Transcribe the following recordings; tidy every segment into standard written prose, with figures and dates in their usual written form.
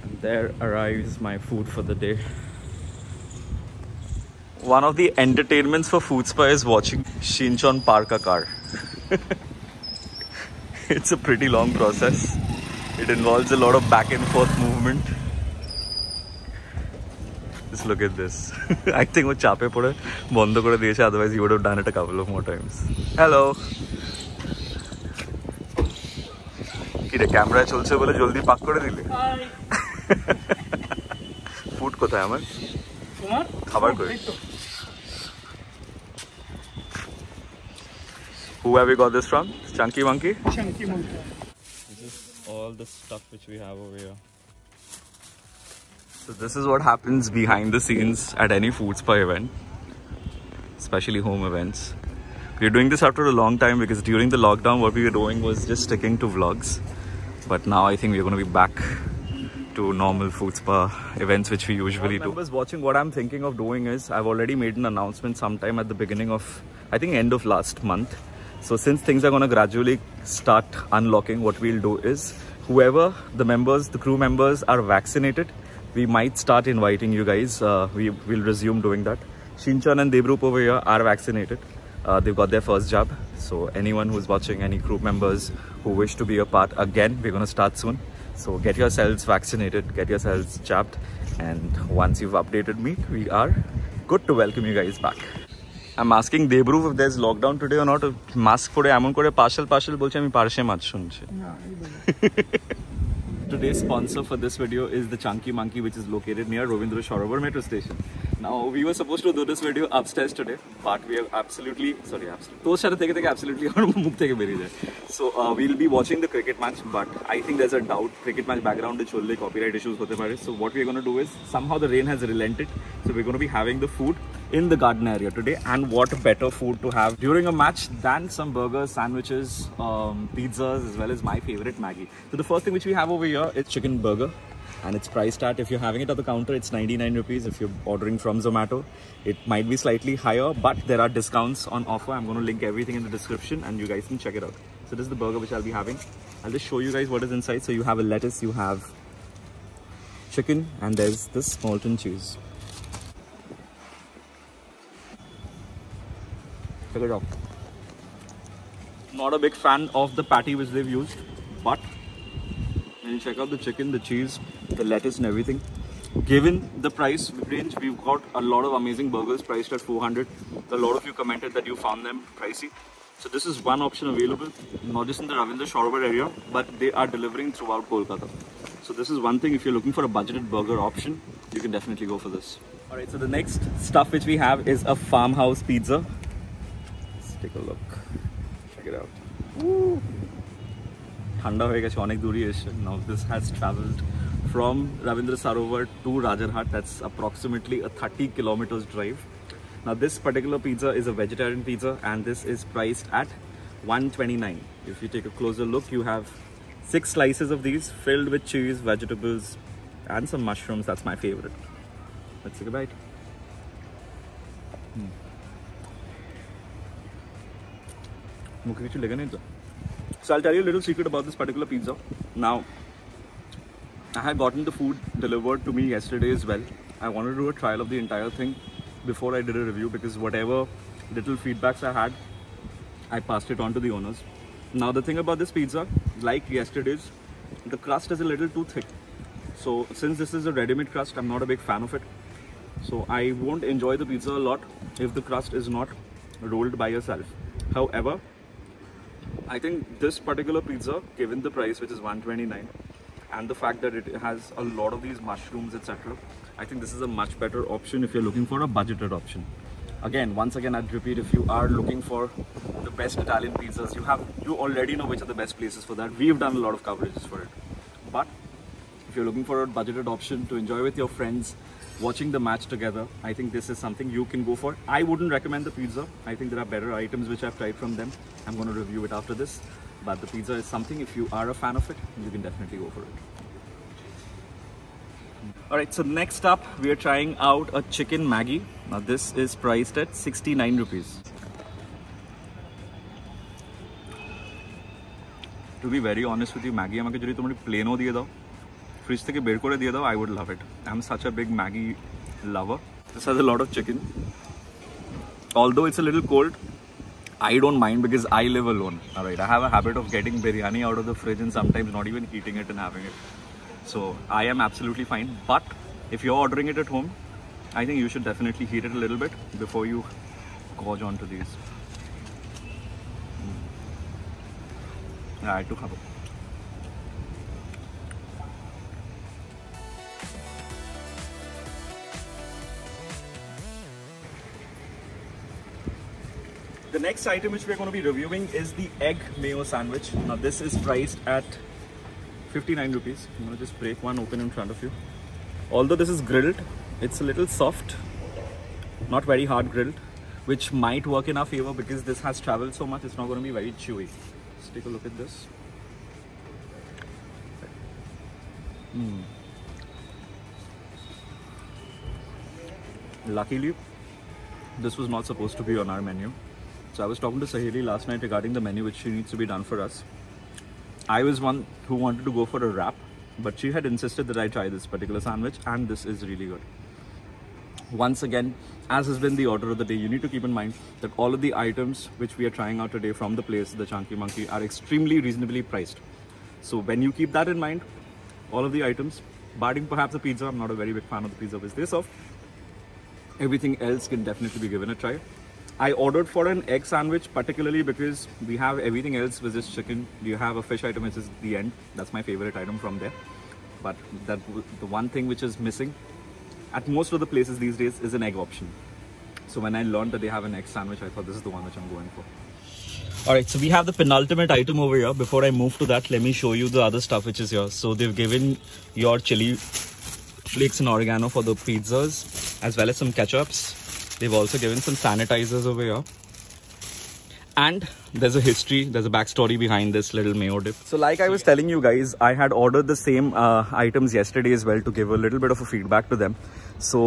And there arrives my food for the day. One of the entertainments for Food Spy is watching Shinchon park a car. It's a pretty long process. It involves a lot of back and forth movement. Just look at this. I think wo chape pore bondo kore diyeshe, otherwise he would have done it a couple of more times. Hello. Kire camera cholche bole joldi park kore dile? Hi. Food kothay amar? Tomar? Khabar koi. Who have we got this from? Chunky Monkey? Chunky Monkey. This is all the stuff which we have over here. So this is what happens behind the scenes at any Food Spy event, especially home events. We're doing this after a long time because during the lockdown what we were doing was just sticking to vlogs. But now I think we're going to be back to normal Food Spy events which we usually do. Members watching, what I'm thinking of doing is, I've already made an announcement sometime at the beginning of, I think end of last month. So since things are going to gradually start unlocking, what we'll do is, whoever the members, the crew members are vaccinated, we might start inviting you guys. We will resume doing that. Shinchan and Debrup over here are vaccinated. They've got their first jab. So anyone who's watching, any crew members who wish to be a part, again, we're going to start soon. So get yourselves vaccinated, get yourselves jabbed. And once you've updated me, we are good to welcome you guys back. I'm asking Debrup if there's lockdown today or not. Mask pore amon kore partial bolche ami parshe mach shunchi. Today's sponsor for this video is the Chunky Monkey, which is located near Ravindra Sarovar metro station. Now, we were supposed to do this video upstairs today, but we have absolutely, so we'll be watching the cricket match, but I think there's a doubt. Cricket match background is cholle copyright issues hote pare. So what we're going to do is, somehow the rain has relented, so we're going to be having the food in the garden area today. And what better food to have during a match than some burgers, sandwiches, pizzas, as well as my favorite Maggi. So the first thing which we have over here is chicken burger. And it's priced at, if you're having it at the counter, it's 99 rupees. If you're ordering from Zomato, it might be slightly higher, but there are discounts on offer. I'm going to link everything in the description and you guys can check it out. So this is the burger which I'll be having. I'll just show you guys what is inside. So you have a lettuce, you have chicken, and there's this molten cheese. Check it out. Not a big fan of the patty which they've used, but when you check out the chicken, the cheese, the lettuce and everything, given the price range, we've got a lot of amazing burgers priced at 400. A lot of you commented that you found them pricey. So this is one option available, not just in the Ravindra Sarovar area, but they are delivering throughout Kolkata. So this is one thing, if you're looking for a budgeted burger option, you can definitely go for this. Alright, so the next stuff which we have is a farmhouse pizza. Let's take a look. Check it out. Woo! Now this has travelled from Ravindra Sarovar to Rajarhat. That's approximately a 30 kilometers drive. Now this particular pizza is a vegetarian pizza and this is priced at 129. If you take a closer look, you have 6 slices of these filled with cheese, vegetables and some mushrooms. That's my favorite. Let's take a bite. So I'll tell you a little secret about this particular pizza. Now, I had gotten the food delivered to me yesterday as well. I wanted to do a trial of the entire thing before I did a review, because whatever little feedbacks I had, I passed it on to the owners. Now the thing about this pizza, like yesterday's, the crust is a little too thick. So since this is a ready-made crust, I'm not a big fan of it. So I won't enjoy the pizza a lot if the crust is not rolled by yourself. However, I think this particular pizza, given the price which is 129 and the fact that it has a lot of these mushrooms, etc., I think this is a much better option if you're looking for a budgeted option. Again, once again, I'd repeat, if you are looking for the best Italian pizzas, you already know which are the best places for that. We've done a lot of coverages for it. But if you're looking for a budgeted option to enjoy with your friends, watching the match together, I think this is something you can go for. I wouldn't recommend the pizza. I think there are better items which I've tried from them. I'm going to review it after this. But the pizza is something, if you are a fan of it, you can definitely go for it. Alright, so next up, we are trying out a chicken Maggi. Now this is priced at 69 rupees. To be very honest with you, Maggi amake jodi tomari plain ho diye dao, fridge থেকে বের করে দিয়ে দাও, I would love it. I'm such a big Maggi lover. This has a lot of chicken. Although it's a little cold, I don't mind because I live alone. Alright, I have a habit of getting biryani out of the fridge and sometimes not even heating it and having it. So I am absolutely fine. But if you're ordering it at home, I think you should definitely heat it a little bit before you gorge onto these. Yeah, I took have it. The next item which we're going to be reviewing is the egg mayo sandwich. Now this is priced at 59 rupees. I'm going to just break one open in front of you. Although this is grilled, it's a little soft, not very hard grilled, which might work in our favor because this has traveled so much, it's not going to be very chewy. Let's take a look at this. Luckily, this was not supposed to be on our menu. So I was talking to Saheli last night regarding the menu which needs to be done for us. I was one who wanted to go for a wrap, but she had insisted that I try this particular sandwich, and this is really good. Once again, as has been the order of the day, you need to keep in mind that all of the items which we are trying out today from the place, the Chunky Monkey, are extremely reasonably priced. So when you keep that in mind, all of the items, barring perhaps the pizza, I'm not a very big fan of the pizza which they serve, everything else can definitely be given a try. I ordered for an egg sandwich particularly because we have everything else with this chicken. You have a fish item which is the end. That's my favorite item from there. But the one thing which is missing at most of the places these days is an egg option. So when I learned that they have an egg sandwich, I thought this is the one which I'm going for. Alright, so we have the penultimate item over here. Before I move to that, let me show you the other stuff which is here. So they've given your chili flakes and oregano for the pizzas, as well as some ketchups. They've also given some sanitizers over here. And there's a history, there's a backstory behind this little mayo dip. So like I was telling you guys, I had ordered the same items yesterday as well to give a little bit of a feedback to them. So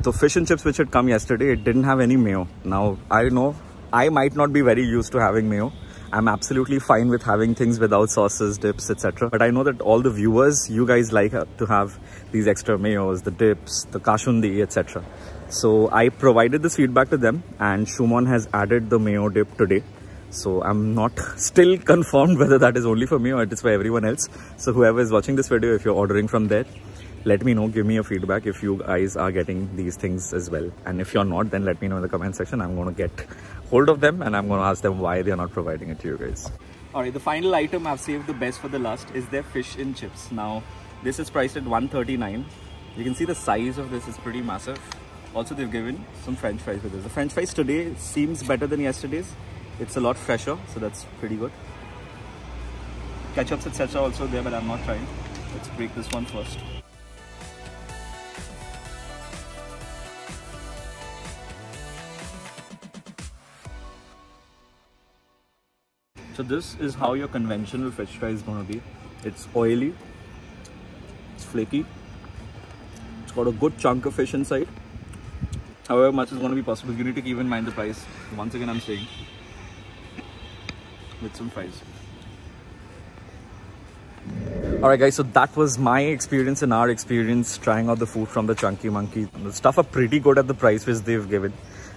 the fish and chips which had come yesterday, it didn't have any mayo. Now I know I might not be very used to having mayo. I'm absolutely fine with having things without sauces, dips, etc. But I know that all the viewers, you guys like to have these extra mayos, the dips, the kashundi, etc. So I provided this feedback to them, and Shumon has added the mayo dip today. So I'm not still confirmed whether that is only for me or it is for everyone else. So whoever is watching this video, if you're ordering from there, let me know, give me a feedback if you guys are getting these things as well. And if you're not, then let me know in the comment section. I'm going to get hold of them and I'm going to ask them why they are not providing it to you guys. Alright, the final item I've saved the best for the last is their fish and chips. Now, this is priced at 139. You can see the size of this is pretty massive. Also, they've given some French fries with this. The French fries today seems better than yesterday's. It's a lot fresher, so that's pretty good. Ketchups, etc. also there, but I'm not trying. Let's break this one first. So this is how your conventional fish fry is going to be. It's oily, it's flaky, it's got a good chunk of fish inside. However much is going to be possible, you need to keep in mind the price. Once again I'm saying, with some fries. Alright guys, so that was my experience and our experience trying out the food from the Chunky Monkey. The stuff are pretty good at the price which they've given.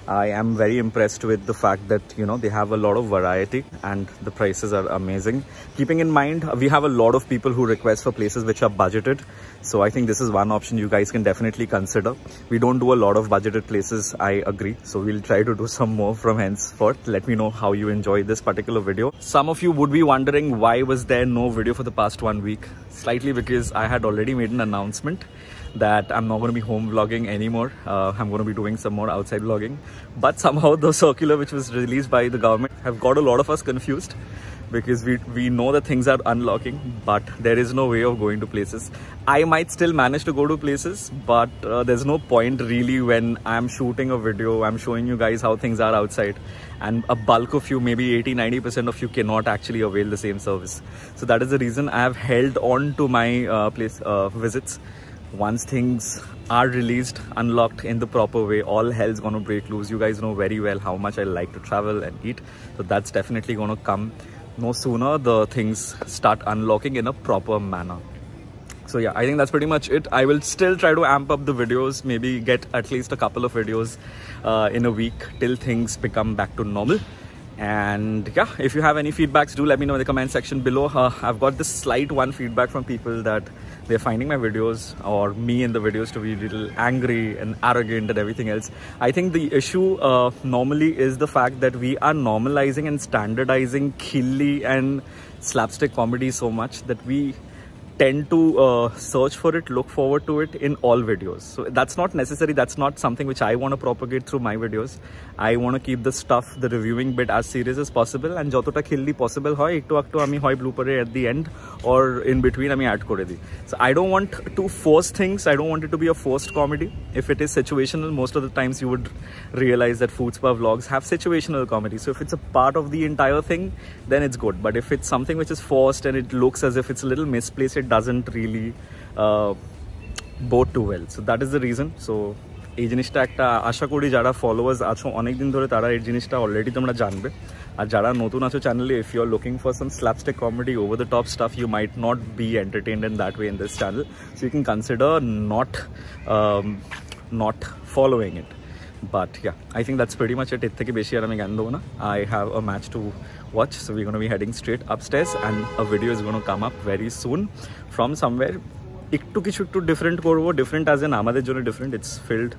I am very impressed with the fact that, you know, they have a lot of variety and the prices are amazing. Keeping in mind, we have a lot of people who request for places which are budgeted. So I think this is one option you guys can definitely consider. We don't do a lot of budgeted places, I agree. So we'll try to do some more from henceforth. Let me know how you enjoyed this particular video. Some of you would be wondering why was there no video for the past 1 week? Slightly because I had already made an announcement that I'm not going to be home vlogging anymore. I'm going to be doing some more outside vlogging. But somehow the circular which was released by the government have got a lot of us confused, because we know that things are unlocking, but there is no way of going to places. I might still manage to go to places, but there's no point really when I'm shooting a video, I'm showing you guys how things are outside, and a bulk of you, maybe 80-90% of you cannot actually avail the same service. So that is the reason I have held on to my visits. Once things are released, unlocked in the proper way, all hell's gonna break loose. You guys know very well how much I like to travel and eat. So that's definitely gonna come no sooner the things start unlocking in a proper manner. So yeah, I think that's pretty much it. I will still try to amp up the videos, maybe get at least a couple of videos in a week till things become back to normal. And yeah, if you have any feedbacks, do let me know in the comment section below. I've got this slight one feedback from people that they're finding my videos or me in the videos to be a little angry and arrogant and everything else. I think the issue normally is the fact that we are normalizing and standardizing khilli and slapstick comedy so much that we tend to search for it, look forward to it in all videos. So that's not necessary. That's not something which I want to propagate through my videos. I want to keep the stuff, the reviewing bit as serious as possible, and jotota khilli possible hoy ekটু একটু আমি হয় blooper at the end or in between আমি add করে দিই. So I don't want to force things. I don't want it to be a forced comedy. If it is situational, most of the times you would realize that Foodspa vlogs have situational comedy. So if it's a part of the entire thing, then it's good. But if it's something which is forced and it looks as if it's a little misplaced, it doesn't really bode too well. So that is the reason. So এই জিনিসটা একটা আশা করি যারা followers আছো অনেক দিন ধরে তারা এই জিনিসটা অলরেডি তোমরা জানবে, আর যারা নতুন আছো চ্যানেলে, if you are looking for some slapstick comedy, over the top stuff, you might not be entertained in that way in this channel, so you can consider not following it. But yeah, I think that's pretty much it. এর থেকে বেশি আর আমি জ্ঞান দেবো না. I have a match to watch, so we're going to be heading straight upstairs and a video is going to come up very soon from somewhere. একটু কিছু একটু ডিফারেন্ট করবো, ডিফারেন্ট অ্যাজ এন আমাদের জন্য different. It's field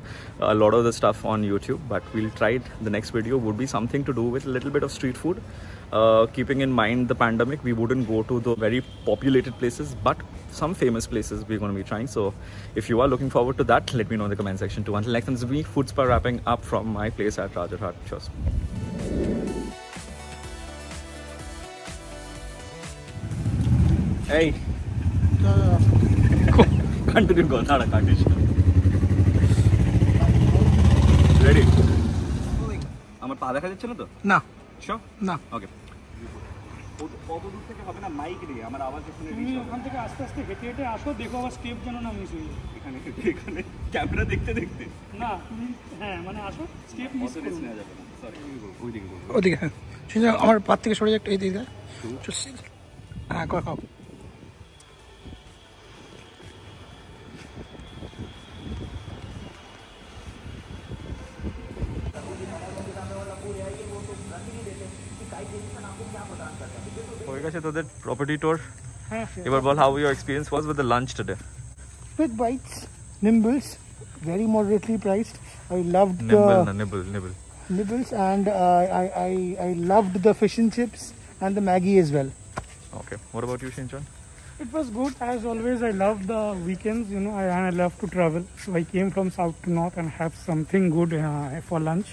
a lot of the stuff on YouTube, but we'll try it. The next video would be something to do with a little bit of street food. Keeping in mind the pandemic, we wouldn't go to the very populated places, but some famous places we're going to be trying. So if you are looking forward to that, let me know in the comment section too. Until next time, this is me, Foodspa, wrapping up from my place at Rajarhat. Cheers. Hey. Continue go, not a condition. Ready? আমার পা দেখা যাচ্ছে না তো? না। Sure? না। Okay. কত দূর থেকে হবে না মাইক দিয়ে আমার আওয়াজ শুনে তুমি ওখান থেকে আস্তে আস্তে হেঁটে হেঁটে আসো, দেখো আবার স্টেপ যেন না মিস হয়ে যায়। এখানে ক্যামেরা দেখতে দেখতে না তুমি হ্যাঁ মানে আসো স্টেপ মিস করে নেওয়া যাবে না। সরি ওইদিকে ওইদিকে হ্যাঁ শুনে আমার পা থেকে সরে যাক এই দিকে হ্যাঁ খাও হয়ে গেছে তোদের প্রপার্টি ট্যুর। এবার বল how your experience was with the lunch today. Quick bites, nibbles, very moderately priced. I loved nibbles, and I loved the fish and chips and the Maggie as well. Okay, what about you, Shinchan? It was good as always. I love the weekends, you know, and I love to travel. So I came from south to north and have something good for lunch.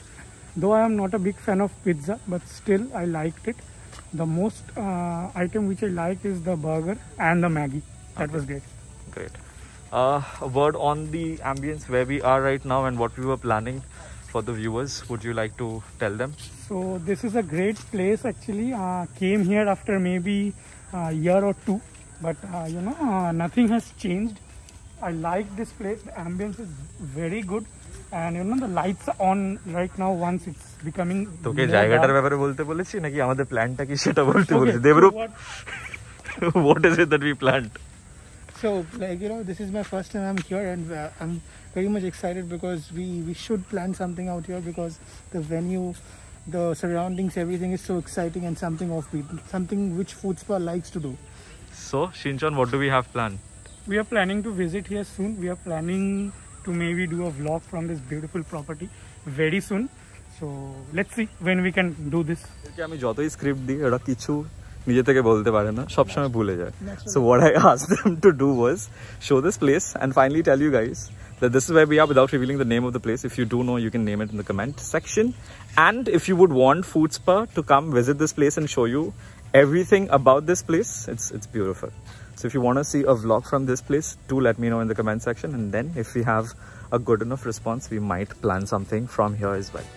Though I am not a big fan of pizza, but still I liked it. The most item which I like is the burger and the Maggie. That was great. Great. A word on the ambience where we are right now and what we were planning for the viewers. Would you like to tell them? So this is a great place actually. Came here after maybe a year or two, but you know, nothing has changed. I like this place. The ambience is very good. And you know the lights are on right now once it's becoming তোকে জায়গাটার ব্যাপারে বলতে বলেছি নাকি আমাদের প্ল্যানটা কি সেটা বলতে বলেছি Debrup? What is it that we planned? So like you know, this is my first time I'm here and I'm very much excited because we should plan something out here because the venue, the surroundings, everything is so exciting and something offbeat, something which Foodspa likes to do. So Shinchan, what do we have planned? We are planning to visit here soon. We are planning to maybe do a vlog from this beautiful property very soon. So let's see when we can do this. আমি যতই script দিই ওরা কিছু নিজে থেকে বলতে পারে না, সব সময় ভুলে যায়. So what I asked them to do was show this place and finally tell you guys that this is where we are without revealing the name of the place. If you do know, you can name it in the comment section. And if you would want Foodspa to come visit this place and show you everything about this place, it's beautiful. So if you want to see a vlog from this place, do let me know in the comment section, and then if we have a good enough response, we might plan something from here as well.